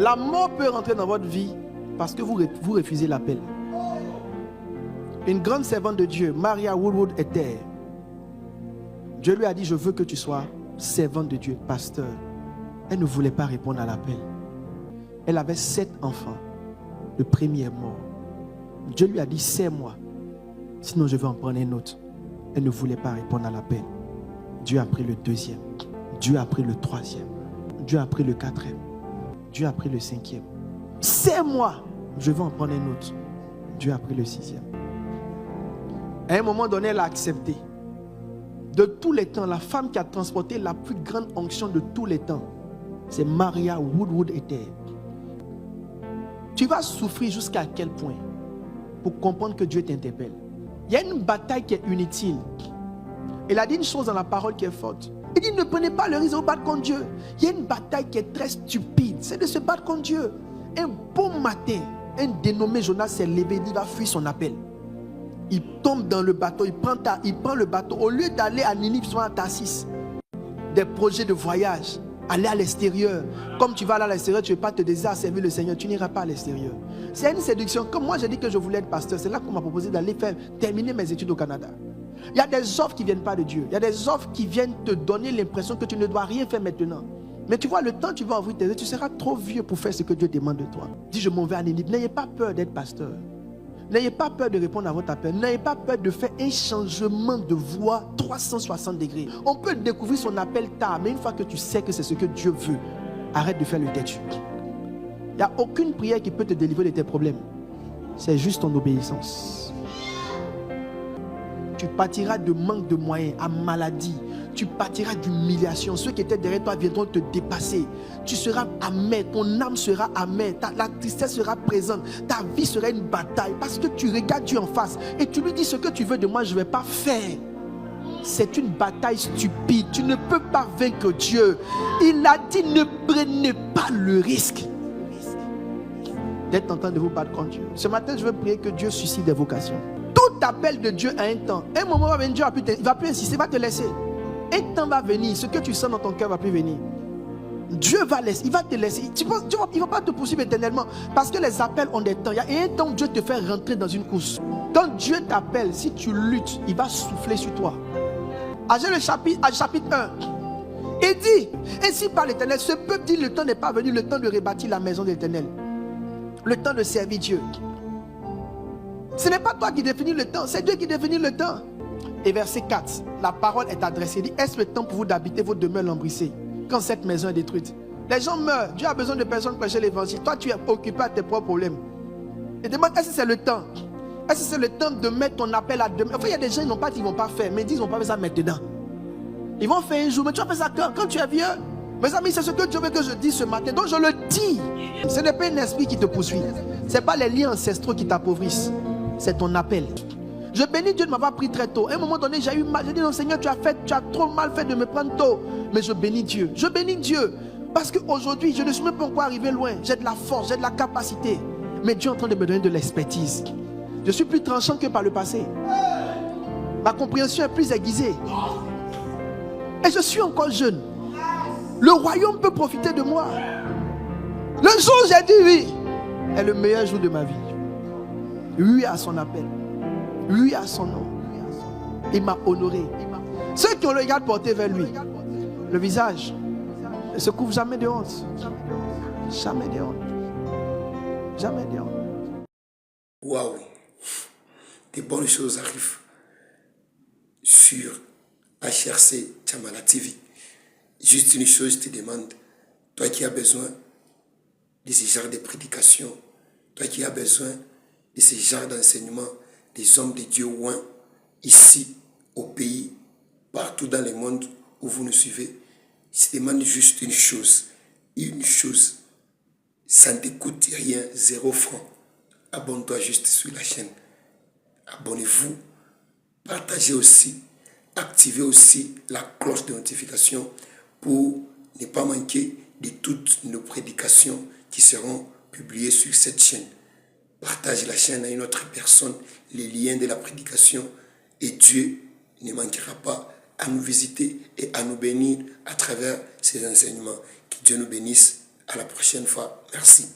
La mort peut rentrer dans votre vie parce que vous refusez l'appel. Une grande servante de Dieu, Maria Woodwood, était. Dieu lui a dit, je veux que tu sois servante de Dieu, pasteur. Elle ne voulait pas répondre à l'appel. Elle avait 7 enfants. Le premier est mort. Dieu lui a dit, sers-moi. Sinon je vais en prendre un autre. Elle ne voulait pas répondre à l'appel. Dieu a pris le 2e. Dieu a pris le 3e. Dieu a pris le 4e. Dieu a pris le 5e. Sers-moi. Je vais en prendre un autre. Dieu a pris le 6e. À un moment donné, elle a accepté. De tous les temps, la femme qui a transporté la plus grande onction de tous les temps, c'est Maria Woodwood était. Tu vas souffrir jusqu'à quel point pour comprendre que Dieu t'interpelle? Il y a une bataille qui est inutile. Il a dit une chose dans la parole qui est forte. Il dit ne prenez pas le risque de vous battre contre Dieu. Il y a une bataille qui est très stupide, c'est de se battre contre Dieu. Un bon matin, un dénommé Jonas s'est levé, il va fuir son appel. Il tombe dans le bateau, il prend le bateau. Au lieu d'aller à Ninive, soit à Tarsis, des projets de voyage, aller à l'extérieur. Comme tu vas aller à l'extérieur, tu ne veux pas te désirer à servir le Seigneur, tu n'iras pas à l'extérieur. C'est une séduction. Comme moi, j'ai dit que je voulais être pasteur, c'est là qu'on m'a proposé d'aller terminer mes études au Canada. Il y a des offres qui ne viennent pas de Dieu. Il y a des offres qui viennent te donner l'impression que tu ne dois rien faire maintenant. Mais tu vois, le temps que tu vas ouvrir tes yeux, tu seras trop vieux pour faire ce que Dieu demande de toi. Dis, je m'en vais à Ninive. N'ayez pas peur d'être pasteur. N'ayez pas peur de répondre à votre appel. N'ayez pas peur de faire un changement de voix 360 degrés. On peut découvrir son appel tard, mais une fois que tu sais que c'est ce que Dieu veut, arrête de faire le têtu. Il n'y a aucune prière qui peut te délivrer de tes problèmes. C'est juste ton obéissance. Tu pâtiras de manque de moyens, à maladie. Tu pâtiras d'humiliation. Ceux qui étaient derrière toi viendront te dépasser. Tu seras amer, ton âme sera amère, la tristesse sera présente, ta vie sera une bataille parce que tu regardes Dieu en face et tu lui dis ce que tu veux de moi, je ne vais pas faire. C'est une bataille stupide. Tu ne peux pas vaincre Dieu. Il a dit ne prenez pas le risque d'être en train de vous battre contre Dieu. Ce matin, je veux prier que Dieu suscite des vocations. Tout appel de Dieu à un temps. Un moment va venir, Dieu il ne va plus insister, il va te laisser. Un temps va venir, ce que tu sens dans ton cœur ne va plus venir. Dieu va laisser, il va te laisser. Il ne va pas te poursuivre éternellement. Parce que les appels ont des temps. Il y a un temps où Dieu te fait rentrer dans une course. Quand Dieu t'appelle, si tu luttes, il va souffler sur toi. À chapitre 1, il dit, ainsi par l'Éternel, ce peuple dit, le temps n'est pas venu, le temps de rebâtir la maison de l'Éternel. Le temps de servir Dieu. Ce n'est pas toi qui définis le temps, c'est Dieu qui définit le temps. Et verset 4, la parole est adressée. Il dit, est-ce le temps pour vous d'habiter vos demeures lambrissées quand cette maison est détruite? Les gens meurent. Dieu a besoin de personnes pour prêcher l'évangile. Toi, tu es occupé à tes propres problèmes. Et demande, est-ce que c'est le temps? Est-ce que c'est le temps de mettre ton appel à demain? Enfin, il y a des gens qui n'ont pas dit qu'ils ne vont pas faire, mais ils disent qu'ils ne vont pas faire ça maintenant. Ils vont faire un jour, mais tu vas faire ça quand tu es vieux. Mes amis, c'est ce que Dieu veut que je dise ce matin. Donc je le dis. Ce n'est pas un esprit qui te poursuit. Ce n'est pas les liens ancestraux qui t'appauvrissent. C'est ton appel. Je bénis Dieu de m'avoir pris très tôt. À un moment donné, j'ai eu mal. J'ai dit non, Seigneur, tu as trop mal fait de me prendre tôt. Mais je bénis Dieu. Je bénis Dieu. Parce qu'aujourd'hui, je ne suis même pas encore arrivé loin. J'ai de la force, j'ai de la capacité. Mais Dieu est en train de me donner de l'expertise. Je suis plus tranchant que par le passé. Ma compréhension est plus aiguisée. Et je suis encore jeune. Le royaume peut profiter de moi. Le jour où j'ai dit oui est le meilleur jour de ma vie. Oui à son appel. Oui à son nom. Il m'a honoré. Ceux qui ont le regard porté vers lui, le visage ne se couvre jamais de honte. Jamais de honte. Jamais de honte. Waouh! Des bonnes choses arrivent sur HRC Tchamala TV. Juste une chose, je te demande, toi qui as besoin de ce genre de prédication, toi qui as besoin de ce genre d'enseignement, des hommes de Dieu ouin, ici, au pays, partout dans le monde où vous nous suivez, je te demande juste une chose, ça ne te coûte rien, 0 francs. Abonne-toi juste sur la chaîne. Abonnez-vous, partagez aussi, activez aussi la cloche de notification pour ne pas manquer de toutes nos prédications qui seront publiées sur cette chaîne. Partage la chaîne à une autre personne, les liens de la prédication, et Dieu ne manquera pas à nous visiter et à nous bénir à travers ces enseignements. Que Dieu nous bénisse. À la prochaine fois. Merci.